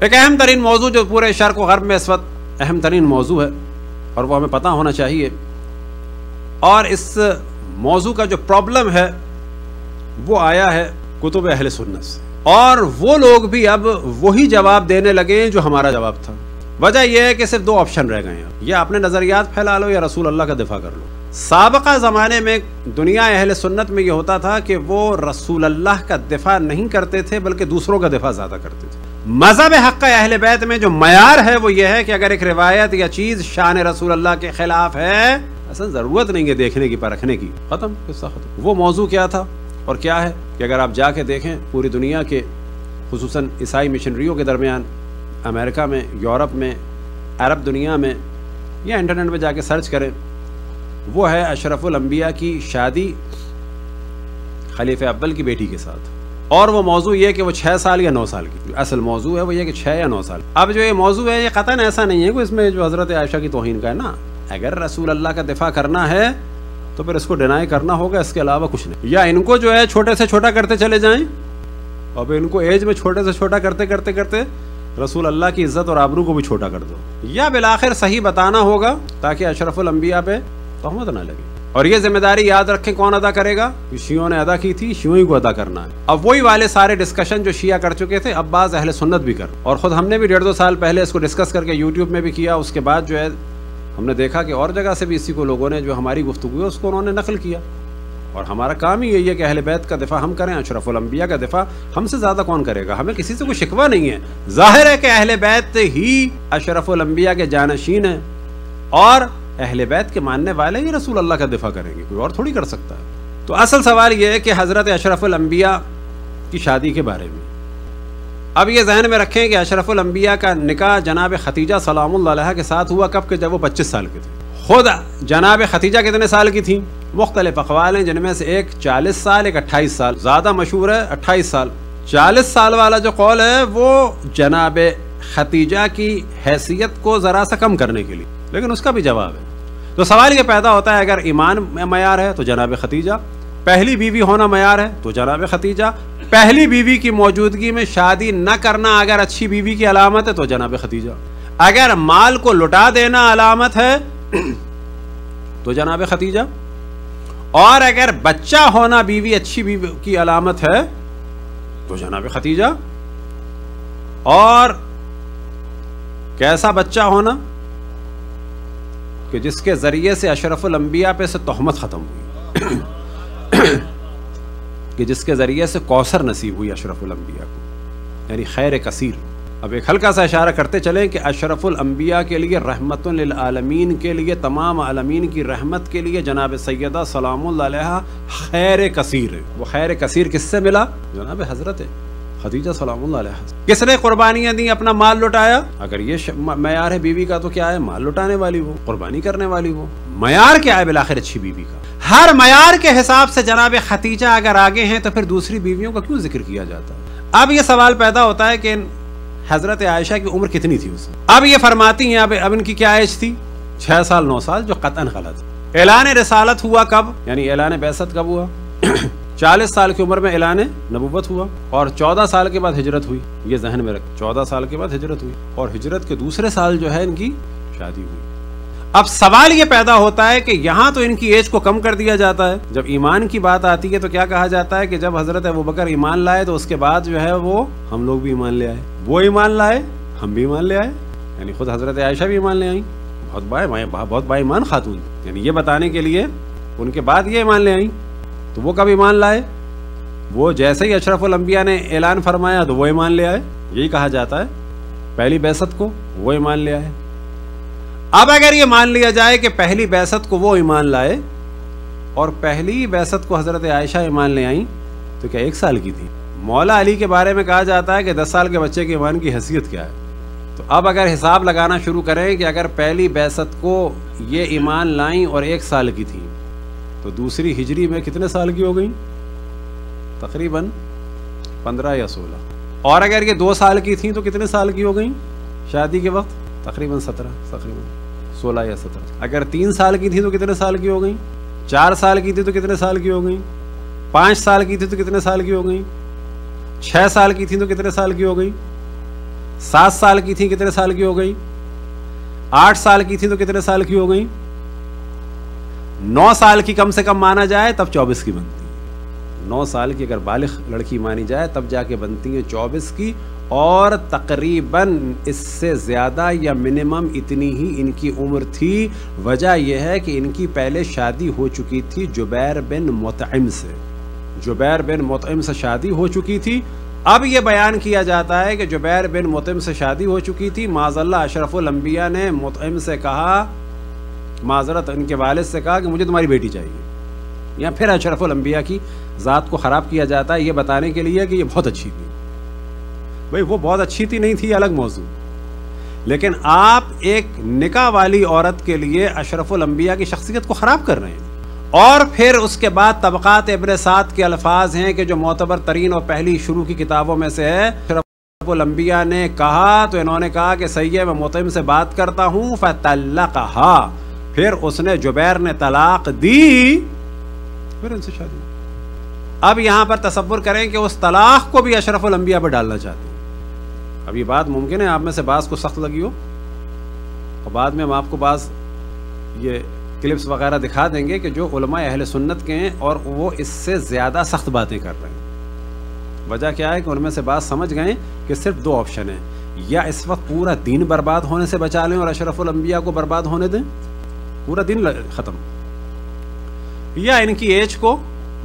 ایک اہم ترین موضوع جو پورے شرق و غرب میں اس وقت اہم ترین موضوع ہے اور وہ ہمیں پتہ ہونا چاہیے، اور اس موضوع کا جو پرابلم ہے وہ آیا ہے کتب اہل سنت سے، اور وہ لوگ بھی اب وہی جواب دینے لگے ہیں جو ہمارا جواب تھا۔ وجہ یہ ہے کہ صرف دو آپشن رہ گئے ہیں، یا اپنے نظریات پھیلا لو یا رسول اللہ کا دفاع کر لو۔ سابقہ زمانے میں دنیا اہل سنت میں یہ ہوتا تھا کہ وہ رسول اللہ کا دفاع نہیں کرتے تھے بلکہ دوسروں کا دفاع زیادہ کرتے تھے۔ مذہب حق اہل بیت میں جو معیار ہے وہ یہ ہے کہ اگر ایک روایت یا چیز شان رسول اللہ کے خلاف ہے، اصلا ضرورت نہیں ہے دیکھنے کی پرکھنے کی، ختم قصہ ختم۔ وہ موضوع کیا تھا اور کیا ہے کہ اگر آپ جا کے دیکھیں پوری دنیا کے خصوصاً عیسائی مشنریوں کے درمیان، امریکہ میں، یورپ میں، عرب دنیا میں، یا انٹرنیٹ میں جا کے سرچ کریں، وہ ہے اشرف الانبیاء کی شادی خلیفہ اول کی بیٹی کے ساتھ، اور وہ موضوع یہ کہ وہ 6 سال یا 9 سال کی، اصل موضوع ہے وہ یہ کہ 6 یا 9 سال۔ اب جو یہ موضوع ہے یہ قطعاً ایسا نہیں ہے کہ اس میں جو حضرت عائشہ کی توہین کا ہے نا، اگر رسول اللہ کا دفاع کرنا ہے تو پھر اس کو ڈینائی کرنا ہوگا، اس کے علاوہ کچھ نہیں۔ یا ان کو جو ہے چھوٹے سے چھوٹا کرتے چلے جائیں، اور ان کو ایج میں چھوٹے سے چھوٹا کرتے کرتے کرتے رسول اللہ کی عزت اور آبرو کو بھی چھوٹا کر دو، یا بالآخر صحیح بتانا ہوگا تاکہ اشرف الانبیاء پہ تہمت نہ لگے۔ اور یہ ذمہ داری یاد رکھیں کون ادا کرے گا؟ شیعوں نے ادا کی تھی، شیعوں ہی کو ادا کرنا ہے۔ اب وہی والے سارے ڈسکشن جو شیعہ کر چکے تھے اب بعض اہل سنت بھی کر، اور خود ہم نے بھی 1.5-2 سال پہلے اس کو ڈسکس کر کے یوٹیوب میں بھی کیا۔ اس کے بعد جو ہے ہم نے دیکھا کہ اور جگہ سے بھی اسی کو لوگوں نے جو ہماری گفتگو ہے اس کو انہوں نے نقل کیا، اور ہمارا کام ہی یہی ہے کہ اہل بیت کا دفاع ہم کریں، اشرف الانبیاء کا دفاع ہم سے زیادہ کون کرے گا؟ ہمیں کسی سے کوئی شکوہ نہیں ہے، ظاہر ہے کہ اہل بیت ہی اشرف الانبیاء کے جانشین ہیں، اور اہل بیت کے ماننے والے ہی رسول اللہ کا دفاع کریں گے، کوئی اور تھوڑی کر سکتا ہے۔ تو اصل سوال یہ ہے کہ حضرت اشرف الانبیاء کی شادی کے بارے میں اب یہ ذہن میں رکھیں کہ اشرف الانبیاء کا نکاح جناب ختیجہ سلام اللہ علیہا کے ساتھ ہوا کب کہ جب وہ 25 سال کے تھے۔ خود جناب ختیجہ کتنے سال کی تھیں؟ مختلف اقوال ہیں، جن میں سے ایک 40 سال ایک 28 سال، زیادہ مشہور ہے 28 سال۔ 40 سال والا جو قول ہے وہ جناب ختیجہ کی حیثیت کو ذرا سا کم کرنے کے لیے، لیکن اس کا بھی جواب ہے۔ تو سوال یہ پیدا ہوتا ہے اگر ایمان معیار ہے تو جناب ختیجہ، پہلی بیوی ہونا معیار ہے تو جناب ختیجہ، پہلی بیوی کی موجودگی میں شادی نہ کرنا اگر اچھی بیوی کی علامت ہے تو جناب ختیجہ، اگر مال کو لٹا دینا علامت ہے تو جناب ختیجہ، اور اگر بچہ ہونا بیوی اچھی بیوی کی علامت ہے تو جناب ختیجہ۔ اور کیسا بچہ ہونا کہ جس کے ذریعے سے اشرف الانبیاء پہ سے تہمت ختم ہوئی، کہ جس کے ذریعے سے کوثر نصیب ہوئی اشرف الانبیاء کو، یعنی خیر کثیر۔ اب ایک ہلکا سا اشارہ کرتے چلیں کہ اشرف الانبیاء کے لیے رحمت للعالمین کے لیے، تمام عالمین کی رحمت کے لیے جناب سیدہ سلام اللہ علیہا خیر کثیر ہے۔ وہ خیر کثیر کس سے ملا؟ جناب حضرت خدیجہ سلام اللہ علیہا۔ کس نے قربانیاں دی؟ اپنا مال لٹایا۔ اگر یہ معیار ہے بیوی کا تو کیا ہے؟ مال لٹانے والی وہ، قربانی کرنے والی وہ۔ معیار کیا ہے بالآخر اچھی بیوی کا؟ ہر معیار کے حساب سے جناب ختیجہ اگر آگے ہیں تو پھر دوسری بیویوں کا کیوں ذکر کیا جاتا ہے؟ اب یہ سوال پیدا ہوتا ہے کہ حضرت عائشہ کی عمر کتنی تھی اس میں؟ اب یہ فرماتی ہیں اب ان کی کیا ایج تھی؟ 6 سال 9 سال، جو قطعاً غلط ہے۔ اعلان رسالت ہوا کب؟ یعنی اعلان بعثت کب ہوا؟ 40 سال کی عمر میں اعلان نبوت ہوا، اور 14 سال کے بعد ہجرت ہوئی۔ یہ ذہن میں رکھ، 14 سال کے بعد ہجرت ہوئی، اور ہجرت کے دوسرے سال جو ہے ان کی شادی ہوئی۔ اب سوال یہ پیدا ہوتا ہے کہ یہاں تو ان کی ایج کو کم کر دیا جاتا ہے، جب ایمان کی بات آتی ہے تو کیا کہا جاتا ہے کہ جب حضرت ابوبکر ایمان لائے تو اس کے بعد جو ہے وہ ہم لوگ بھی ایمان لے آئے، وہ ایمان لائے ہم بھی ایمان لے آئے، یعنی خود حضرت عائشہ بھی ایمان لے آئیں، بہت با ایمان خاتون، یعنی یہ بتانے کے لیے ان کے بعد یہ ایمان لے آئیں۔ تو وہ کب ایمان لائے؟ وہ جیسے ہی اشرف الانبیاء نے اعلان فرمایا تو وہ ایمان لے آئے، یہی کہا جاتا ہے۔ پہلی بعثت کو وہ ایمان لے آئے۔ اب اگر یہ مان لیا جائے کہ پہلی بعثت کو وہ ایمان لائے اور پہلی بعثت کو حضرت عائشہ ایمان لے آئیں، تو کیا 1 سال کی تھی؟ مولا علی کے بارے میں کہا جاتا ہے کہ 10 سال کے بچے کے ایمان کی حیثیت کیا ہے؟ تو اب اگر حساب لگانا شروع کریں کہ اگر پہلی بعثت کو یہ ایمان لائیں اور 1 سال کی تھیں تو دوسری ہجری میں کتنے سال کی ہو گئیں؟ تقریباً 15 یا 16۔ اور اگر یہ 2 سال کی تھیں تو کتنے سال کی ہو گئیں شادی کے وقت؟ تقریباً 17، تقریباً 16 یا 17۔ اگر 3 سال کی تھی تو کتنے سال کی ہو گئیں؟ 4 سال کی تھی تو کتنے سال کی ہو گئیں؟ 5 سال کی تھی تو کتنے سال کی ہو گئیں؟ 6 سال کی تھی تو کتنے سال کی ہو گئیں؟ 7 سال کی تھی کتنے سال کی ہو گئی؟ 8 سال کی تھی تو کتنے سال کی ہو گئی؟ 9 سال کی کم سے کم مانا جائے تب 24 کی بنتی ہے. 9 سال کی اگر بالغ لڑکی مانی جائے تب جا کے بنتی ہیں 24 کی، اور تقریباً اس سے زیادہ یا منیمم اتنی ہی ان کی عمر تھی. وجہ یہ ہے کہ ان کی پہلے شادی ہو چکی تھی جبیر بن مطعم سے، جبیر بن مطعم سے شادی ہو چکی تھی. اب یہ بیان کیا جاتا ہے کہ جبیر بن مطعم سے شادی ہو چکی تھی. معاذ اللہ اشرف الانبیاء نے مطعم سے کہا، معذرت ان کے والد سے کہا کہ مجھے تمہاری بیٹی چاہیے. یا پھر اشرف الانبیاء کی ذات کو خراب کیا جاتا ہے یہ بتانے کے لیے کہ یہ بہت اچھی تھی. بھئی وہ بہت اچھی تھی نہیں تھی یہ الگ موضوع، لیکن آپ ایک نکاح والی عورت کے لیے اشرف الانبیاء کی شخصیت کو خراب کر رہے ہیں. اور پھر اس کے بعد طبقات ابن سعد کے الفاظ ہیں کہ جو معتبر ترین اور پہلی شروع کی کتابوں میں سے ہے. اشرف الانبیاء نے کہا تو انہوں نے کہا کہ صحیح ہے میں مطعم سے بات کرتا ہوں، فطلقها، پھر اس نے جبیر نے طلاق دی، پھر ان سے شادی. اب یہاں پر تصور کریں کہ اس طلاق کو بھی اشرف الانبیاء پر ڈالنا چاہتے ہیں. اب یہ بات ممکن ہے آپ میں سے بعض کو سخت لگی ہو، اور بعد میں ہم آپ کو بعض یہ کلپس وغیرہ دکھا دیں گے کہ جو علماء اہل سنت کے ہیں اور وہ اس سے زیادہ سخت باتیں کر رہے ہیں. وجہ کیا ہے کہ ان میں سے بعض سمجھ گئے کہ صرف 2 آپشن ہیں، یا اس وقت پورا دین برباد ہونے سے بچا لیں اور اشرف الانبیاء کو برباد ہونے دیں، پورا دین ختم، یا ان کی ایج کو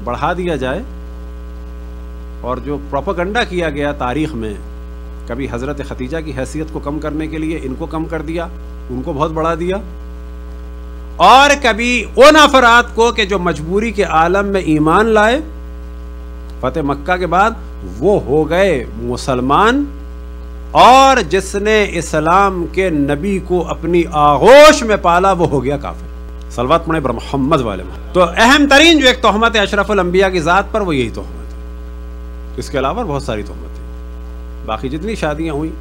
بڑھا دیا جائے. اور جو پروپیگنڈا کیا گیا تاریخ میں، کبھی حضرت خدیجہ کی حیثیت کو کم کرنے کے لیے ان کو کم کر دیا، ان کو بہت بڑھا دیا، اور کبھی ان افراد کو کہ جو مجبوری کے عالم میں ایمان لائے فتح مکہ کے بعد وہ ہو گئے مسلمان، اور جس نے اسلام کے نبی کو اپنی آغوش میں پالا وہ ہو گیا کافر. صلوات پڑھیں بر محمد والے. تو اہم ترین جو ایک تہمت ہے اشرف الانبیاء کی ذات پر وہ یہی تہمت ہے. اس کے علاوہ بہت ساری تہمتیں، باقی جتنی شادیاں ہوئیں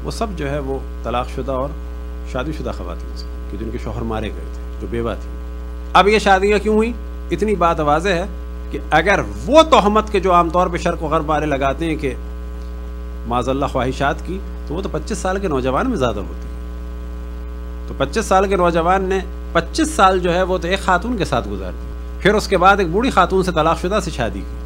وہ سب جو ہے وہ طلاق شدہ اور شادی شدہ خواتین سے کہ جن کے شوہر مارے گئے تھے، جو بیوہ تھیں. اب یہ شادیاں کیوں ہوئیں؟ اتنی بات واضح ہے کہ اگر وہ تہمت کے جو عام طور پہ شرق و غرب والے لگاتے ہیں کہ معاذ اللہ خواہشات کی، تو وہ تو 25 سال کے نوجوان میں زیادہ ہوتی ہے. تو 25 سال کے نوجوان نے 25 سال جو ہے وہ تو ایک خاتون کے ساتھ گزار دی، پھر اس کے بعد ایک بوڑھی خاتون سے طلاق شدہ سے شادی کی.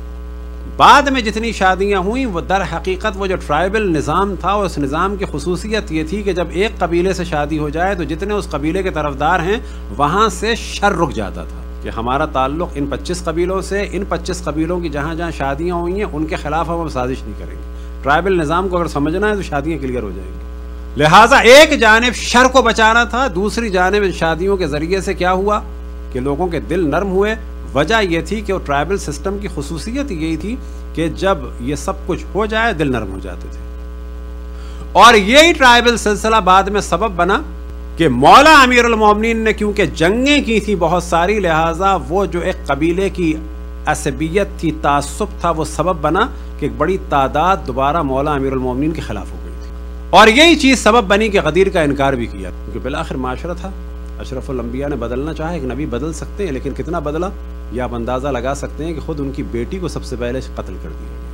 بعد میں جتنی شادیاں ہوئیں وہ در حقیقت وہ جو ٹرائبل نظام تھا، اس نظام کی خصوصیت یہ تھی کہ جب ایک قبیلے سے شادی ہو جائے تو جتنے اس قبیلے کے طرفدار ہیں وہاں سے شر رک جاتا تھا کہ ہمارا تعلق ان 25 قبیلوں سے، ان 25 قبیلوں کی جہاں جہاں شادیاں ہوئی ہیں ان کے خلاف ہم سازش نہیں کریں گے. ٹرائبل نظام کو اگر سمجھنا ہے تو شادیاں کلیئر ہو جائیں گی. لہٰذا ایک جانب شر کو بچانا تھا، دوسری جانب شادیوں کے ذریعے سے کیا ہوا کہ لوگوں کے دل نرم ہوئے. وجہ یہ تھی کہ وہ ٹرائبل سسٹم کی خصوصیت یہی تھی کہ جب یہ سب کچھ ہو جائے دل نرم ہو جاتے تھے. اور یہی ٹرائبل سلسلہ بعد میں سبب بنا کہ مولا امیر المومنین نے کیونکہ جنگیں کی تھی بہت ساری، لہٰذا وہ جو ایک قبیلے کی عصبیت تھی، تعصب تھا، وہ سبب بنا کہ ایک بڑی تعداد دوبارہ مولا امیر المومنین کے خلاف ہو گئی تھی. اور یہی چیز سبب بنی کہ غدیر کا انکار بھی کیا، کیونکہ بالآخر معاشرہ تھا. اشرف الانبیاء نے بدلنا چاہا، ایک نبی بدل سکتے ہیں لیکن کتنا بدلا یہ آپ اندازہ لگا سکتے ہیں کہ خود ان کی بیٹی کو سب سے پہلے قتل کر دیا.